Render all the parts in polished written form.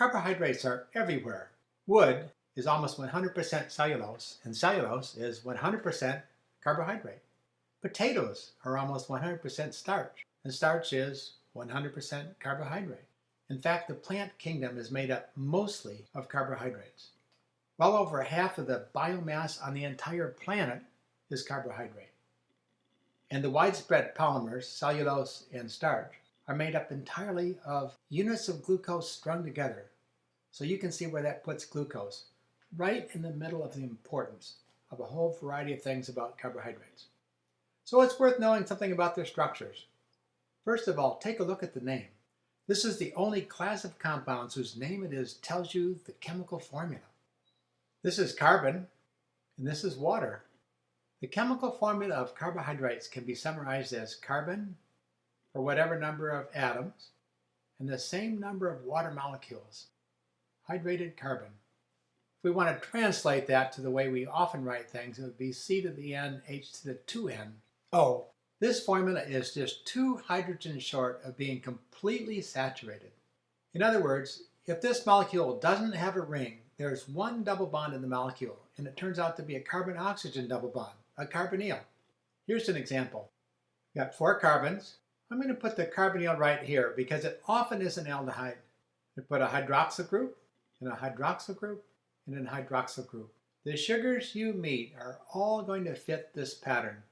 Carbohydrates are everywhere. Wood is almost 100% cellulose, and cellulose is 100% carbohydrate. Potatoes are almost 100% starch, and starch is 100% carbohydrate. In fact, the plant kingdom is made up mostly of carbohydrates. Well over half of the biomass on the entire planet is carbohydrate. And the widespread polymers, cellulose and starch, are made up entirely of units of glucose strung together. So you can see where that puts glucose right in the middle of the importance of a whole variety of things about carbohydrates. So it's worth knowing something about their structures. First of all, take a look at the name. This is the only class of compounds whose name it is tells you the chemical formula. This is carbon, and this is water. The chemical formula of carbohydrates can be summarized as carbon for whatever number of atoms and the same number of water molecules, hydrated carbon. If we want to translate that to the way we often write things, it would be C to the N, H to the 2N, O. This formula is just 2 hydrogens short of being completely saturated. In other words, if this molecule doesn't have a ring, there's one double bond in the molecule, and it turns out to be a carbon-oxygen double bond, a carbonyl. Here's an example. We've got 4 carbons. I'm going to put the carbonyl right here because it often is an aldehyde. We put a hydroxyl group, and a hydroxyl group, and a hydroxyl group. The sugars you meet are all going to fit this pattern.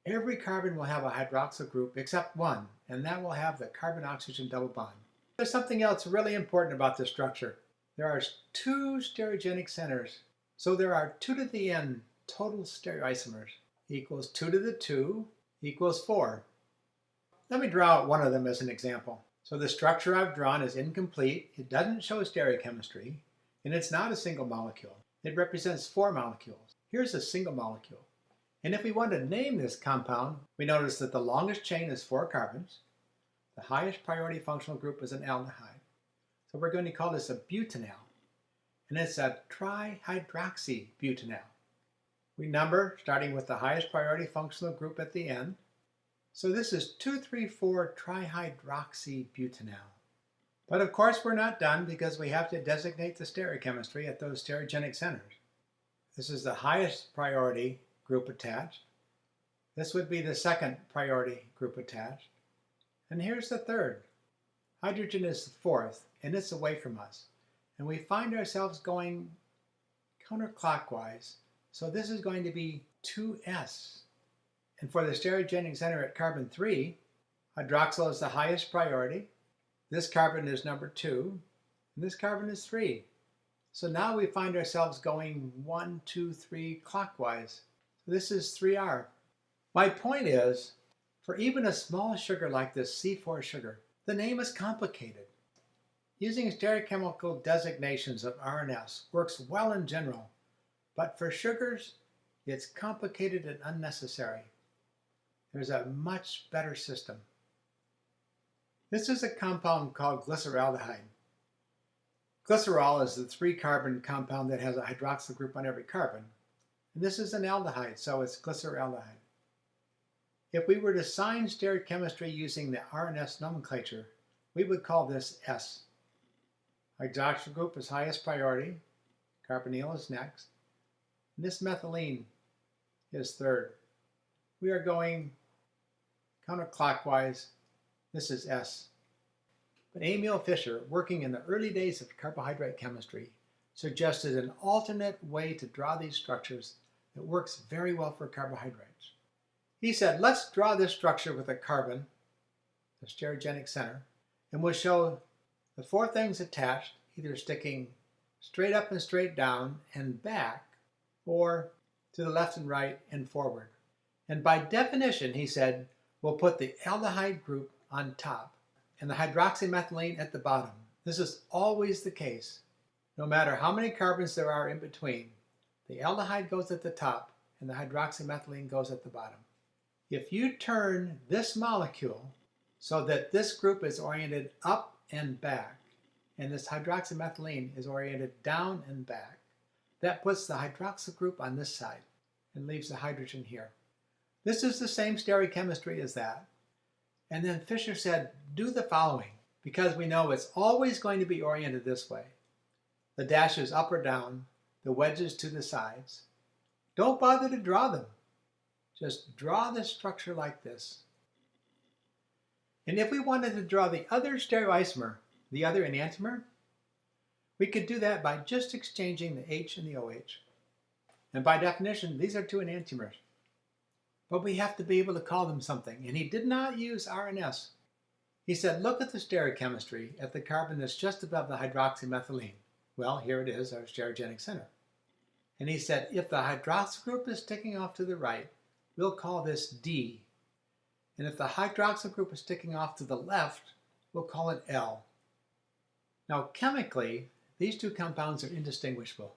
Every carbon will have a hydroxyl group except one, and that will have the carbon-oxygen double bond. There's something else really important about this structure. There are 2 stereogenic centers, so there are 2 to the n total stereoisomers equals 2 to the 2 equals 4. Let me draw out one of them as an example. So the structure I've drawn is incomplete. It doesn't show stereochemistry, and it's not a single molecule. It represents 4 molecules. Here's a single molecule. And if we want to name this compound, we notice that the longest chain is 4 carbons. The highest priority functional group is an aldehyde. So we're going to call this a butanal. And it's a trihydroxybutanal. We number starting with the highest priority functional group at the end. So this is 2,3,4 trihydroxybutanal. But of course we're not done because we have to designate the stereochemistry at those stereogenic centers. This is the highest priority group attached. This would be the second priority group attached. And here's the third. Hydrogen is the 4th, and it's away from us. And we find ourselves going counterclockwise. So this is going to be 2s. And for the stereogenic center at carbon 3, hydroxyl is the highest priority. This carbon is number 2, and this carbon is 3. So now we find ourselves going 1, 2, 3 clockwise. This is 3R. My point is, for even a small sugar like this C4 sugar, the name is complicated. Using stereochemical designations of R and S works well in general, but for sugars, it's complicated and unnecessary. There's a much better system. This is a compound called glyceraldehyde. Glycerol is the 3-carbon compound that has a hydroxyl group on every carbon. And this is an aldehyde, so it's glyceraldehyde. If we were to sign stereochemistry using the R and S nomenclature, we would call this S. Hydroxyl group is highest priority, carbonyl is next, and this methylene is third. We are going counterclockwise. This is S. But Emil Fischer, working in the early days of carbohydrate chemistry, suggested an alternate way to draw these structures that works very well for carbohydrates. He said, let's draw this structure with a carbon, the stereogenic center, and we'll show the 4 things attached, either sticking straight up and straight down and back, or to the left and right and forward. And by definition, he said, we'll put the aldehyde group on top and the hydroxymethylene at the bottom. This is always the case. No matter how many carbons there are in between, the aldehyde goes at the top and the hydroxymethylene goes at the bottom. If you turn this molecule so that this group is oriented up and back, and this hydroxymethylene is oriented down and back, that puts the hydroxyl group on this side and leaves the hydrogen here. This is the same stereochemistry as that. And then Fischer said, do the following. because we know it's always going to be oriented this way. The dashes up or down, the wedges to the sides. Don't bother to draw them. Just draw the structure like this. And if we wanted to draw the other stereoisomer, the other enantiomer, we could do that by just exchanging the H and the OH. And by definition, these are two enantiomers. But we have to be able to call them something, and he did not use R and S. He said, look at the stereochemistry at the carbon that's just above the hydroxymethylene. Well, here it is, our stereogenic center. And he said, if the hydroxyl group is sticking off to the right, we'll call this D. And if the hydroxyl group is sticking off to the left, we'll call it L. Now, chemically, these two compounds are indistinguishable.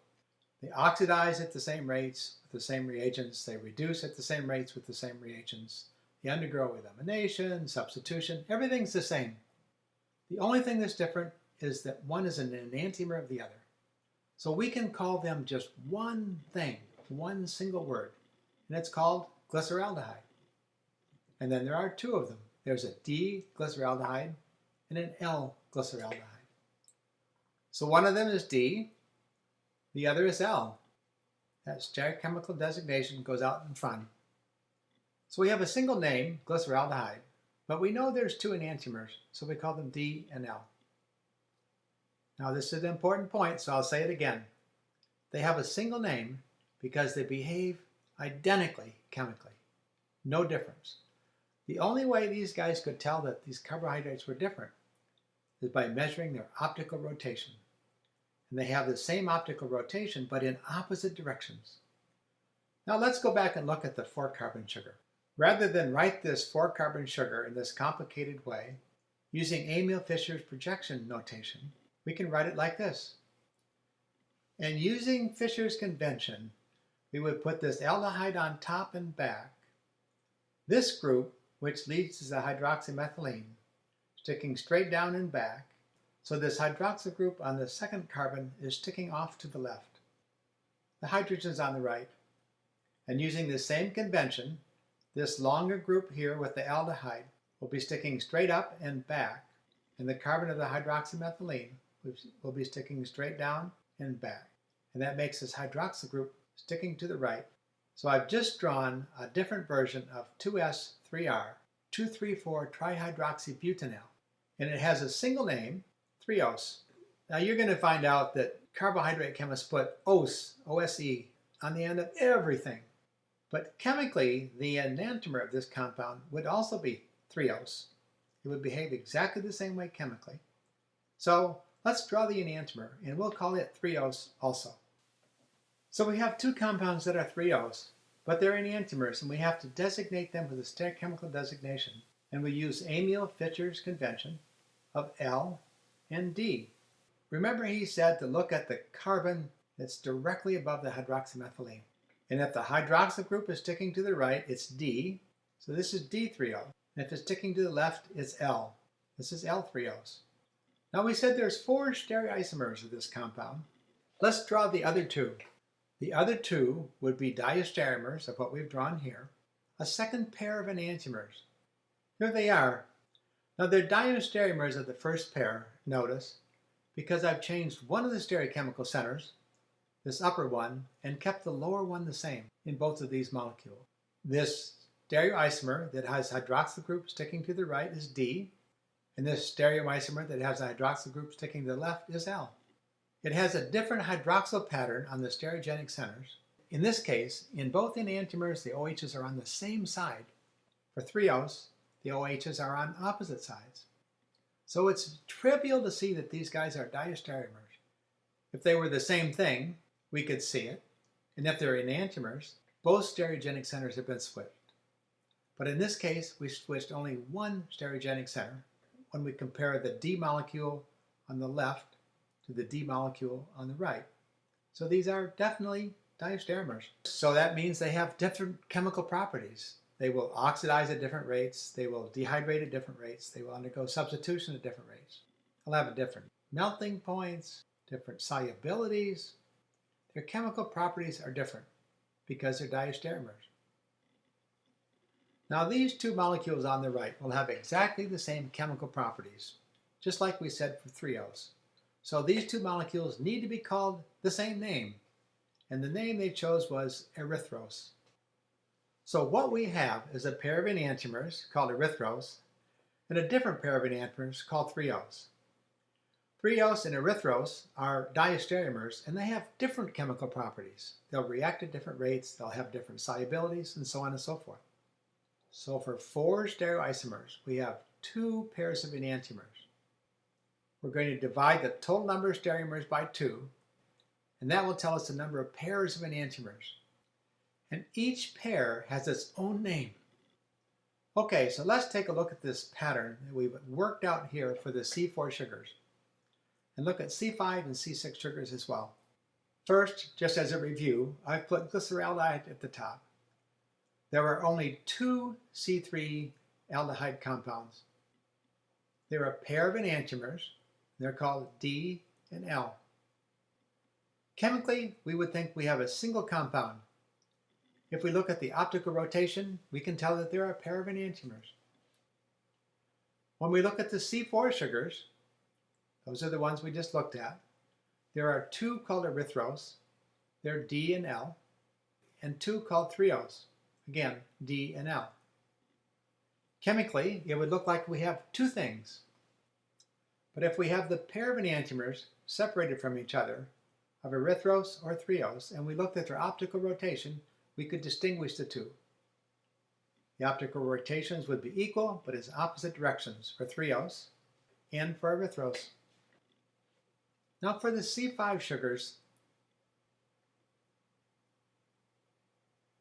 They oxidize at the same rates with the same reagents. They reduce at the same rates with the same reagents. They undergo elimination, substitution, everything's the same. The only thing that's different is that one is an enantiomer of the other. So we can call them just one thing, one single word, and it's called glyceraldehyde. And then there are two of them. There's a D-glyceraldehyde and an L-glyceraldehyde. So one of them is D, the other is L. That stereochemical designation goes out in front. So we have a single name, glyceraldehyde, but we know there's two enantiomers, so we call them D and L. Now this is an important point, so I'll say it again. They have a single name because they behave identically chemically. No difference. The only way these guys could tell that these carbohydrates were different is by measuring their optical rotation. And they have the same optical rotation, but in opposite directions. Now let's go back and look at the 4-carbon sugar. Rather than write this 4-carbon sugar in this complicated way, using Emil Fischer's projection notation, we can write it like this. And using Fischer's convention, we would put this aldehyde on top and back. This group, which leads to the hydroxymethylene, sticking straight down and back. So this hydroxyl group on the second carbon is sticking off to the left. The hydrogen's on the right. And using the same convention, this longer group here with the aldehyde will be sticking straight up and back, and the carbon of the hydroxymethylene will be sticking straight down and back. And that makes this hydroxyl group sticking to the right. So I've just drawn a different version of 2S3R, 2,3,4-trihydroxybutanol, and it has a single name, triose. Now you're going to find out that carbohydrate chemists put ose, O-S-E, on the end of everything. But chemically, the enantiomer of this compound would also be triose. It would behave exactly the same way chemically. So let's draw the enantiomer, and we'll call it triose also. So we have two compounds that are triose, but they're enantiomers, and we have to designate them with a stereochemical designation. And we use Emil Fischer's convention of L and D. Remember he said to look at the carbon that's directly above the hydroxymethylene. And if the hydroxyl group is sticking to the right, it's D. So this is D-triose. And if it's sticking to the left, it's L. This is L-triose. Now we said there's 4 stereoisomers of this compound. Let's draw the other 2. The other 2 would be diastereomers of what we've drawn here. A second pair of enantiomers. Here they are. Now they're diastereomers of the first pair, notice, because I've changed one of the stereochemical centers, this upper one, and kept the lower one the same in both of these molecules. This stereoisomer that has hydroxyl group sticking to the right is D, and this stereoisomer that has a hydroxyl group sticking to the left is L. It has a different hydroxyl pattern on the stereogenic centers. In this case, in both enantiomers, the OHs are on the same side. For triose, the OHs are on opposite sides. So it's trivial to see that these guys are diastereomers. If they were the same thing, we could see it. And if they're enantiomers, both stereogenic centers have been switched. But in this case, we switched only one stereogenic center when we compare the D molecule on the left to the D molecule on the right. So these are definitely diastereomers. So that means they have different chemical properties. They will oxidize at different rates. They will dehydrate at different rates. They will undergo substitution at different rates. They'll have different melting points, different solubilities. Their chemical properties are different because they're diastereomers. Now these 2 molecules on the right will have exactly the same chemical properties. just like we said for triose. So these two molecules need to be called the same name, and the name they chose was erythrose. So what we have is a pair of enantiomers called erythrose and a different pair of enantiomers called triose. Triose and erythrose are diastereomers, and they have different chemical properties. They'll react at different rates, they'll have different solubilities, and so on and so forth. So for 4 stereoisomers, we have 2 pairs of enantiomers. We're going to divide the total number of stereoisomers by 2, and that will tell us the number of pairs of enantiomers. And each pair has its own name. Okay, so let's take a look at this pattern that we've worked out here for the C4 sugars. And look at C5 and C6 sugars as well. First, just as a review, I've put glyceraldehyde at the top. There are only 2 C3 aldehyde compounds. They're a pair of enantiomers. They're called D and L. Chemically, we would think we have a single compound. If we look at the optical rotation, we can tell that they're a pair of enantiomers. When we look at the C4 sugars, those are the ones we just looked at. There are 2 called erythrose, they're D and L, and 2 called triose, again, D and L. Chemically, it would look like we have 2 things. But if we have the pair of enantiomers separated from each other, of erythrose or triose, and we looked at their optical rotation, we could distinguish the 2. The optical rotations would be equal, but in opposite directions for triose and for erythrose. Now for the C5 sugars,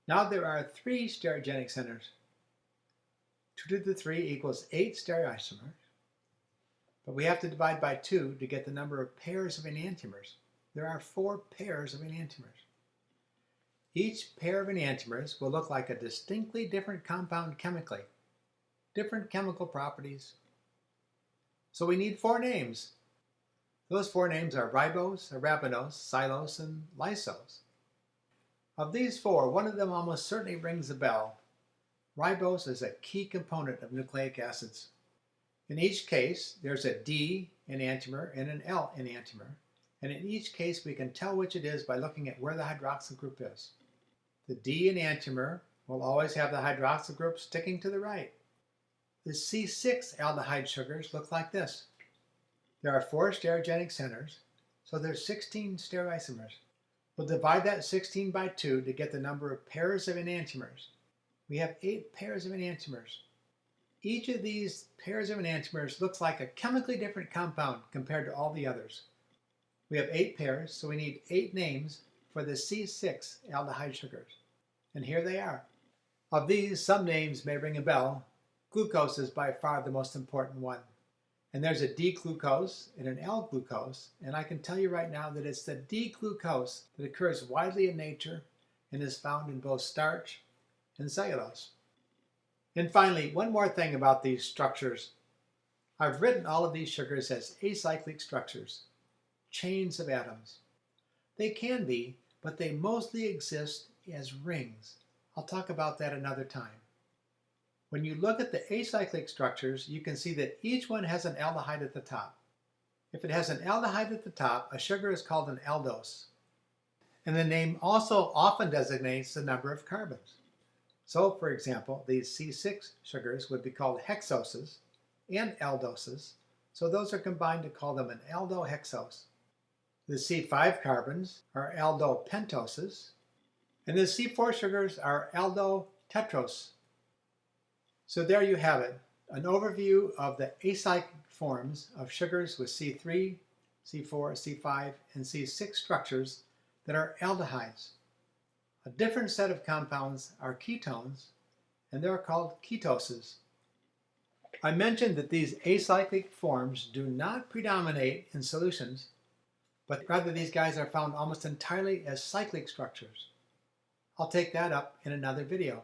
now there are 3 stereogenic centers. 2 to the 3 equals 8 stereoisomers, but we have to divide by 2 to get the number of pairs of enantiomers. There are 4 pairs of enantiomers. Each pair of enantiomers will look like a distinctly different compound chemically, different chemical properties. So we need 4 names. Those 4 names are ribose, arabinose, xylose, and lysose. Of these 4, one of them almost certainly rings a bell. Ribose is a key component of nucleic acids. In each case, there's a D enantiomer and an L enantiomer, and in each case we can tell which it is by looking at where the hydroxyl group is. The D enantiomer will always have the hydroxyl group sticking to the right. The C6 aldehyde sugars look like this. There are 4 stereogenic centers, so there's 16 stereoisomers. We'll divide that 16 by 2 to get the number of pairs of enantiomers. We have 8 pairs of enantiomers. Each of these pairs of enantiomers looks like a chemically different compound compared to all the others. We have 8 pairs, so we need 8 names for the C6 aldehyde sugars. And here they are. Of these, some names may ring a bell. Glucose is by far the most important one. And there's a D-glucose and an L-glucose, and I can tell you right now that it's the D-glucose that occurs widely in nature and is found in both starch and cellulose. And finally, one more thing about these structures. I've written all of these sugars as acyclic structures, chains of atoms. They can be, but they mostly exist as rings. I'll talk about that another time. When you look at the acyclic structures, you can see that each one has an aldehyde at the top. If it has an aldehyde at the top, a sugar is called an aldose. And the name also often designates the number of carbons. So, for example, these C6 sugars would be called hexoses and aldoses, so those are combined to call them an aldohexose. The C5 carbons are aldopentoses, and the C4 sugars are aldotetrose. So there you have it, an overview of the acyclic forms of sugars with C3, C4, C5, and C6 structures that are aldehydes. A different set of compounds are ketones, and they're called ketoses. I mentioned that these acyclic forms do not predominate in solutions, but rather these guys are found almost entirely as cyclic structures. I'll take that up in another video.